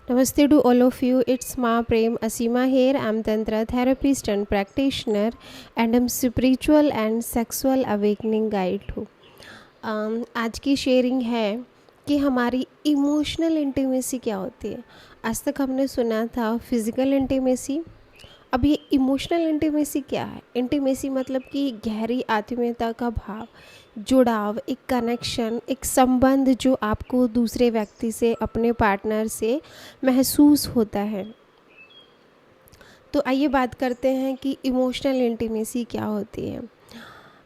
Namaste to all of you. It's Ma Prem Asima here. I'm Tantra therapist and practitioner, and I'm spiritual and sexual awakening guide हूँ. आज की sharing है कि हमारी emotional intimacy क्या होती है. आज तक हमने सुना था फिज़िकल इंटीमेसी. अब ये इमोशनल इंटीमेसी क्या है? इंटीमेसी मतलब कि गहरी आत्मीयता का भाव, जुड़ाव, एक कनेक्शन, एक संबंध जो आपको दूसरे व्यक्ति से, अपने पार्टनर से महसूस होता है. तो आइए बात करते हैं कि इमोशनल इंटीमेसी क्या होती है.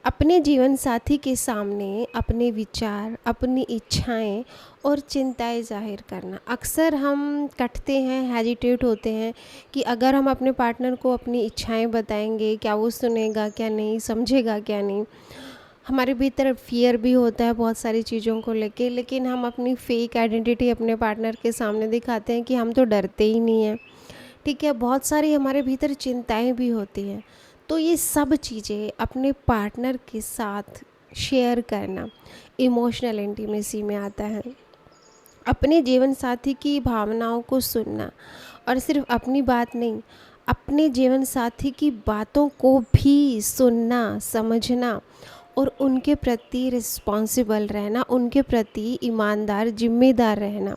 अपने जीवन साथी के सामने अपने विचार, अपनी इच्छाएं और चिंताएं जाहिर करना. अक्सर हम कटते हैं, हेजिटेट होते हैं कि अगर हम अपने पार्टनर को अपनी इच्छाएं बताएंगे, क्या वो सुनेगा, क्या नहीं, समझेगा क्या नहीं. हमारे भीतर फियर भी होता है बहुत सारी चीज़ों को लेके, लेकिन हम अपनी फेक आइडेंटिटी अपने पार्टनर के सामने दिखाते हैं कि हम तो डरते ही नहीं हैं. ठीक है, बहुत सारी हमारे भीतर चिंताएं भी होती हैं. तो ये सब चीज़ें अपने पार्टनर के साथ शेयर करना इमोशनल इंटीमेसी में आता है. अपने जीवन साथी की भावनाओं को सुनना, और सिर्फ अपनी बात नहीं, अपने जीवन साथी की बातों को भी सुनना, समझना और उनके प्रति रिस्पॉन्सिबल रहना, उनके प्रति ईमानदार, जिम्मेदार रहना.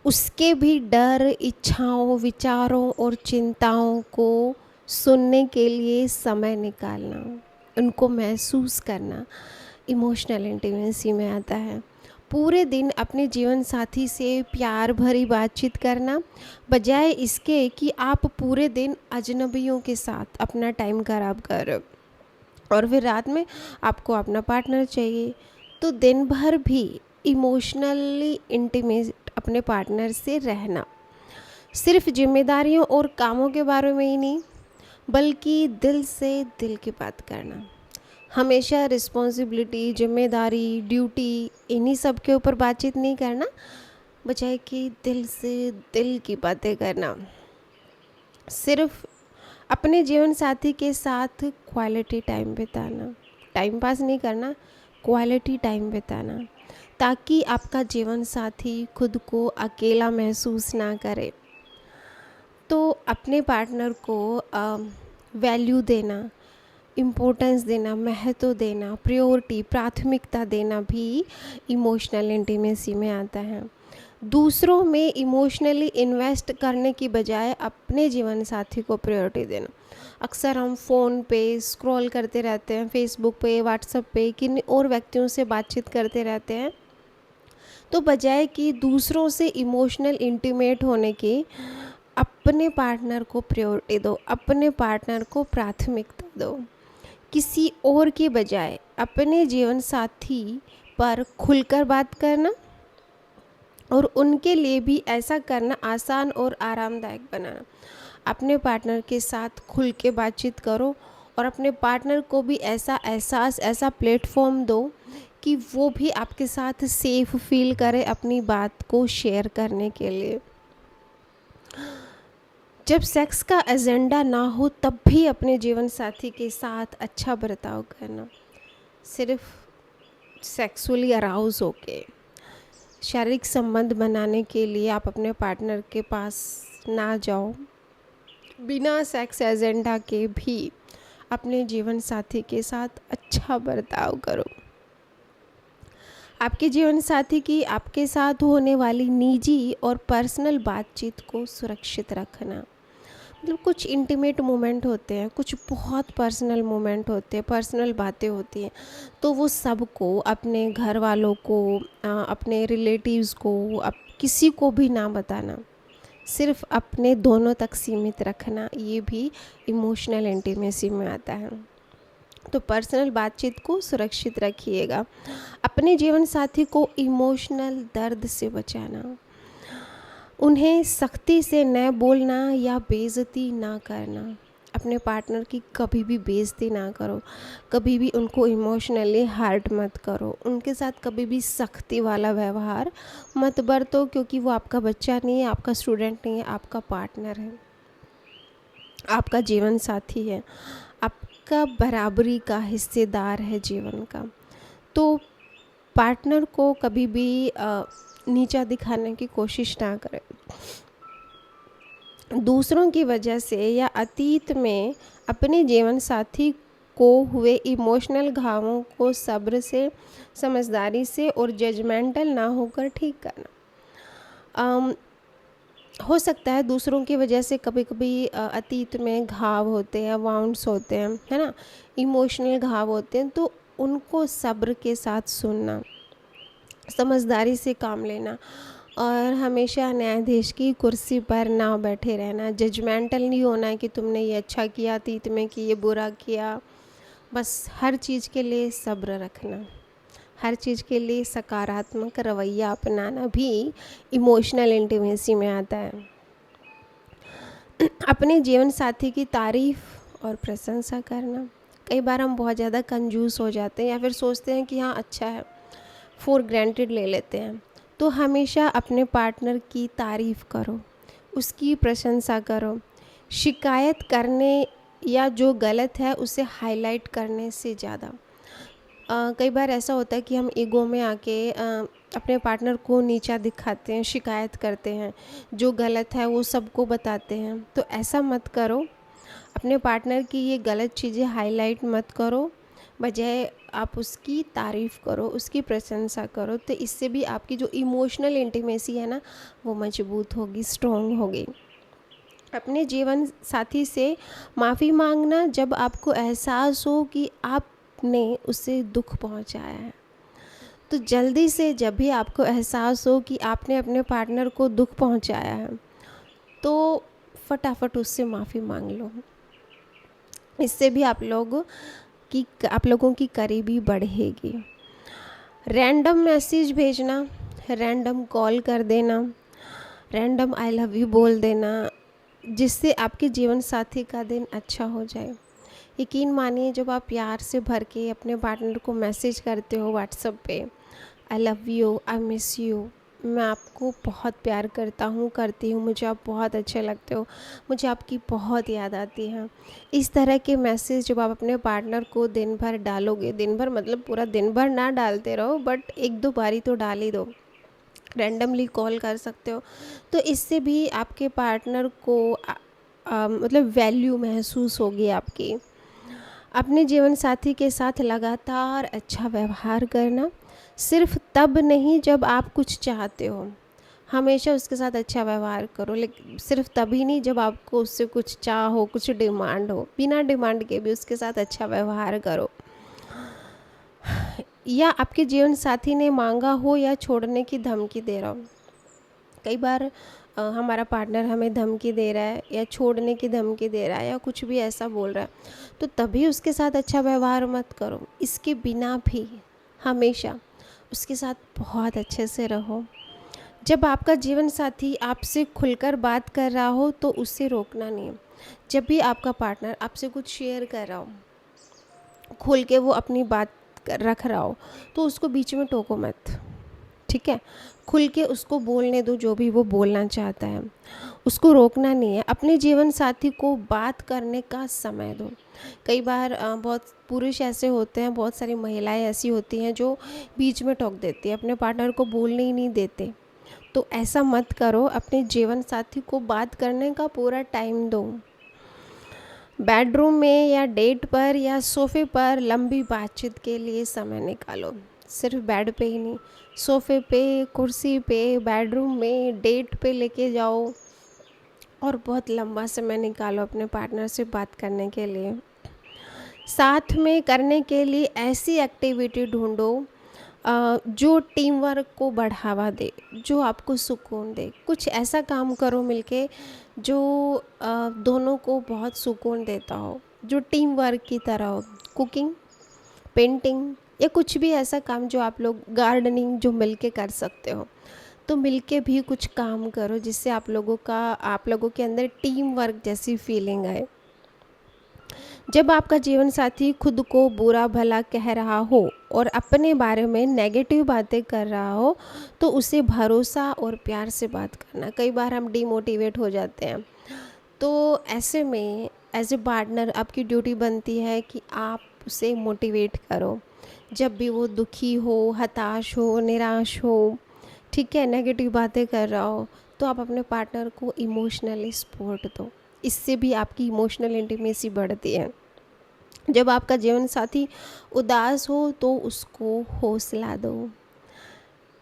उसके भी डर, इच्छाओं, विचारों और चिंताओं को सुनने के लिए समय निकालना, उनको महसूस करना इमोशनल इंटीमेसी में आता है. पूरे दिन अपने जीवन साथी से प्यार भरी बातचीत करना, बजाय इसके कि आप पूरे दिन अजनबियों के साथ अपना टाइम खराब कर रहे हो और फिर रात में आपको अपना पार्टनर चाहिए. तो दिन भर भी इमोशनली इंटीमेट अपने पार्टनर से रहना. सिर्फ जिम्मेदारियों और कामों के बारे में ही नहीं, बल्कि दिल से दिल की बात करना. हमेशा रिस्पॉन्सिबिलिटी, जिम्मेदारी, ड्यूटी, इन्हीं सब के ऊपर बातचीत नहीं करना, बजाय कि दिल से दिल की बातें करना. सिर्फ अपने जीवन साथी के साथ क्वालिटी टाइम बिताना, टाइम पास नहीं करना, क्वालिटी टाइम बिताना, ताकि आपका जीवन साथी खुद को अकेला महसूस ना करे. तो अपने पार्टनर को वैल्यू देना, इम्पोर्टेंस देना, महत्व देना, प्रायोरिटी, प्राथमिकता देना भी इमोशनल इंटीमेसी में आता है. दूसरों में इमोशनली इन्वेस्ट करने की बजाय अपने जीवन साथी को प्रायोरिटी देना. अक्सर हम फ़ोन पे स्क्रॉल करते रहते हैं, फेसबुक पे, व्हाट्सएप पे, किन और व्यक्तियों से बातचीत करते रहते हैं. तो बजाय कि दूसरों से इमोशनल इंटीमेट होने की, अपने पार्टनर को प्रायोरिटी दो, अपने पार्टनर को प्राथमिकता दो. किसी और की बजाय अपने जीवन साथी पर खुलकर बात करना और उनके लिए भी ऐसा करना आसान और आरामदायक बनाना. अपने पार्टनर के साथ खुल के बातचीत करो और अपने पार्टनर को भी ऐसा एहसास, ऐसा प्लेटफॉर्म दो कि वो भी आपके साथ सेफ फील करे अपनी बात को शेयर करने के लिए. जब सेक्स का एजेंडा ना हो तब भी अपने जीवन साथी के साथ अच्छा बर्ताव करना. सिर्फ सेक्सुअली अराउज होके शारीरिक संबंध बनाने के लिए आप अपने पार्टनर के पास ना जाओ. बिना सेक्स एजेंडा के भी अपने जीवन साथी के साथ अच्छा बर्ताव करो. आपके जीवन साथी की आपके साथ होने वाली निजी और पर्सनल बातचीत को सुरक्षित रखना. मतलब कुछ इंटीमेट मोमेंट होते हैं, कुछ बहुत पर्सनल मोमेंट होते हैं, पर्सनल बातें होती हैं, तो वो सबको, अपने घर वालों को, अपने रिलेटिव्स को, किसी को भी ना बताना. सिर्फ अपने दोनों तक सीमित रखना, ये भी इमोशनल इंटीमेसी में आता है. तो पर्सनल बातचीत को सुरक्षित रखिएगा. अपने जीवन साथी को इमोशनल दर्द से बचाना, उन्हें सख्ती से न बोलना या बेइज्जती ना करना. अपने पार्टनर की कभी भी बेइज्जती ना करो, कभी भी उनको इमोशनली हर्ट मत करो, उनके साथ कभी भी सख्ती वाला व्यवहार मत बरतो, क्योंकि वो आपका बच्चा नहीं है, आपका स्टूडेंट नहीं है, आपका पार्टनर है, आपका जीवन साथी है, आपका बराबरी का हिस्सेदार है जीवन का. तो पार्टनर को कभी भी नीचा दिखाने की कोशिश ना करें. दूसरों की वजह से या अतीत में अपने जीवन साथी को हुए इमोशनल घावों को सब्र से, समझदारी से और जजमेंटल ना होकर ठीक करना। अम, हो सकता है दूसरों की वजह से कभी कभी अतीत में घाव होते हैं, वाउंड्स होते हैं, है ना, इमोशनल घाव होते हैं, तो उनको सब्र के साथ सुनना, समझदारी से काम लेना और हमेशा न्यायाधीश की कुर्सी पर ना बैठे रहना। जजमेंटल नहीं होना है कि तुमने ये अच्छा किया अतीत में कि ये बुरा किया। बस हर चीज़ के लिए सब्र रखना, हर चीज़ के लिए सकारात्मक रवैया अपनाना भी इमोशनल इंटीमेसी में आता है। अपने जीवन साथी की तारीफ़ और प्रशंसा करना। कई बार हम बहुत ज़्यादा कंजूस हो जाते हैं या फिर सोचते हैं कि हाँ अच्छा है, फॉर ग्रांटेड ले लेते हैं। तो हमेशा अपने पार्टनर की तारीफ़ करो, उसकी प्रशंसा करो। शिकायत करने या जो गलत है उसे हाईलाइट करने से ज़्यादा। कई बार ऐसा होता है कि हम ईगो में आके अपने पार्टनर को नीचा दिखाते हैं, शिकायत करते हैं, जो गलत है वो सबको बताते हैं। तो ऐसा मत करो, अपने पार्टनर की ये गलत चीज़ें हाईलाइट मत करो, बजाय आप उसकी तारीफ़ करो, उसकी प्रशंसा करो। तो इससे भी आपकी जो इमोशनल इंटीमेसी है ना, वो मजबूत होगी, स्ट्रॉन्ग होगी। अपने जीवन साथी से माफ़ी मांगना जब आपको एहसास हो कि आपने उसे दुख पहुंचाया है। तो जल्दी से जब भी आपको एहसास हो कि आपने अपने पार्टनर को दुख पहुंचाया है, तो फटाफट उससे माफ़ी मांग लो। इससे भी आप लोगों की करीबी बढ़ेगी। रैंडम मैसेज भेजना, रैंडम कॉल कर देना, रैंडम आई लव यू बोल देना, जिससे आपके जीवन साथी का दिन अच्छा हो जाए। यकीन मानिए, जब आप प्यार से भर के अपने पार्टनर को मैसेज करते हो व्हाट्सएप पे, I love you, I miss you, मैं आपको बहुत प्यार करती हूँ, मुझे आप बहुत अच्छे लगते हो, मुझे आपकी बहुत याद आती है। इस तरह के मैसेज जब आप अपने पार्टनर को दिन भर डालोगे, दिन भर मतलब पूरा दिन भर ना डालते रहो, बट एक दो बारी तो डाल ही दो, रैंडमली कॉल कर सकते हो। तो इससे भी आपके पार्टनर को मतलब वैल्यू महसूस होगी आपकी। अपने जीवन साथी के साथ लगातार अच्छा व्यवहार करना, सिर्फ तब नहीं जब आप कुछ चाहते हो। हमेशा उसके साथ अच्छा व्यवहार करो, लेकिन सिर्फ तभी नहीं जब आपको उससे कुछ चाह हो, कुछ डिमांड हो। बिना डिमांड के भी उसके साथ अच्छा व्यवहार करो। या आपके जीवन साथी ने मांगा हो या छोड़ने की धमकी दे रहा हो। कई बार हमारा पार्टनर हमें धमकी दे रहा है या छोड़ने की धमकी दे रहा है या कुछ भी ऐसा बोल रहा है, तो तभी उसके साथ अच्छा व्यवहार मत करो। इसके बिना भी हमेशा उसके साथ बहुत अच्छे से रहो। जब आपका जीवन साथी आपसे खुलकर बात कर रहा हो तो उसे रोकना नहीं है। जब भी आपका पार्टनर आपसे कुछ शेयर कर रहा हो, खुल के वो अपनी बात रख रहा हो, तो उसको बीच में टोको मत, ठीक है। खुल के उसको बोलने दो जो भी वो बोलना चाहता है, उसको रोकना नहीं है। अपने जीवन साथी को बात करने का समय दो। कई बार बहुत पुरुष ऐसे होते हैं, बहुत सारी महिलाएं ऐसी होती हैं जो बीच में टोक देती हैं, अपने पार्टनर को बोलने ही नहीं देते। तो ऐसा मत करो, अपने जीवन साथी को बात करने का पूरा टाइम दो। बेडरूम में या डेट पर या सोफे पर लंबी बातचीत के लिए समय निकालो। सिर्फ बेड पे ही नहीं, सोफे पे, कुर्सी पे, बेडरूम में, डेट पे लेके जाओ और बहुत लंबा समय निकालो अपने पार्टनर से बात करने के लिए। साथ में करने के लिए ऐसी एक्टिविटी ढूंढो जो टीम वर्क को बढ़ावा दे, जो आपको सुकून दे। कुछ ऐसा काम करो मिलके जो दोनों को बहुत सुकून देता हो, जो टीम वर्क की तरह हो। कुकिंग, पेंटिंग या कुछ भी ऐसा काम जो आप लोग, गार्डनिंग जो मिलके कर सकते हो। तो मिलके भी कुछ काम करो जिससे आप लोगों के अंदर टीम वर्क जैसी फीलिंग आए। जब आपका जीवन साथी खुद को बुरा भला कह रहा हो और अपने बारे में नेगेटिव बातें कर रहा हो, तो उसे भरोसा और प्यार से बात करना। कई बार हम डिमोटिवेट हो जाते हैं, तो ऐसे में एज ए पार्टनर आपकी ड्यूटी बनती है कि आप उसे मोटिवेट करो। जब भी वो दुखी हो, हताश हो, निराश हो, ठीक है, नेगेटिव बातें कर रहा हो, तो आप अपने पार्टनर को इमोशनली सपोर्ट दो, इससे भी आपकी इमोशनल इंटीमेसी बढ़ती है। जब आपका जीवन साथी उदास हो तो उसको हौसला दो।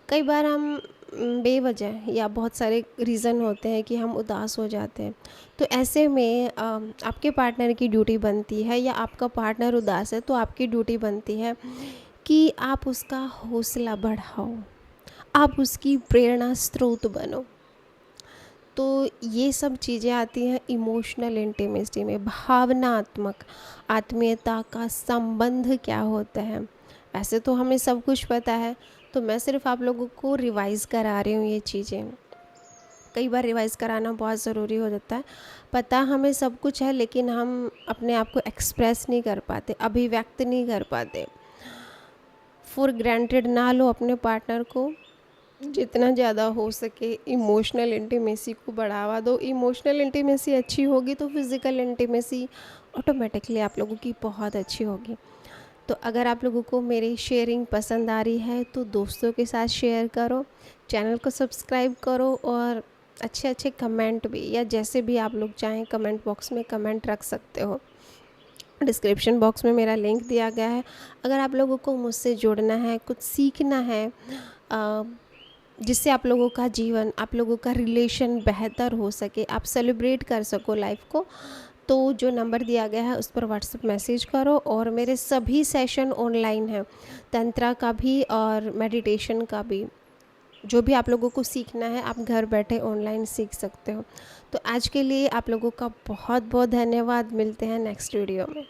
कई बार हम बेवजह या बहुत सारे रीज़न होते हैं कि हम उदास हो जाते हैं, तो ऐसे में आपके पार्टनर की ड्यूटी बनती है, या आपका पार्टनर उदास है तो आपकी ड्यूटी बनती है कि आप उसका हौसला बढ़ाओ, आप उसकी प्रेरणा स्रोत बनो। तो ये सब चीज़ें आती हैं इमोशनल इंटीमेसी में, भावनात्मक आत्मीयता का संबंध क्या होता है। वैसे तो हमें सब कुछ पता है, तो मैं सिर्फ आप लोगों को रिवाइज़ करा रही हूँ ये चीज़ें। कई बार रिवाइज़ कराना बहुत ज़रूरी हो जाता है। पता हमें सब कुछ है, लेकिन हम अपने आप को एक्सप्रेस नहीं कर पाते, अभिव्यक्त नहीं कर पाते। फॉर ग्रांटेड ना लो अपने पार्टनर को, जितना ज़्यादा हो सके इमोशनल इंटीमेसी को बढ़ावा दो। इमोशनल इंटीमेसी अच्छी होगी तो फिज़िकल इंटीमेसी ऑटोमेटिकली आप लोगों की बहुत अच्छी होगी। तो अगर आप लोगों को मेरी शेयरिंग पसंद आ रही है तो दोस्तों के साथ शेयर करो, चैनल को सब्सक्राइब करो, और अच्छे अच्छे कमेंट भी, या जैसे भी आप लोग चाहें कमेंट बॉक्स में कमेंट रख सकते हो। डिस्क्रिप्शन बॉक्स में मेरा लिंक दिया गया है। अगर आप लोगों को मुझसे जुड़ना है, कुछ सीखना है, जिससे आप लोगों का जीवन, आप लोगों का रिलेशन बेहतर हो सके, आप सेलिब्रेट कर सको लाइफ को, तो जो नंबर दिया गया है उस पर व्हाट्सएप मैसेज करो। और मेरे सभी सेशन ऑनलाइन हैं, तंत्रा का भी और मेडिटेशन का भी। जो भी आप लोगों को सीखना है आप घर बैठे ऑनलाइन सीख सकते हो। तो आज के लिए आप लोगों का बहुत बहुत धन्यवाद। मिलते हैं नेक्स्ट वीडियो में।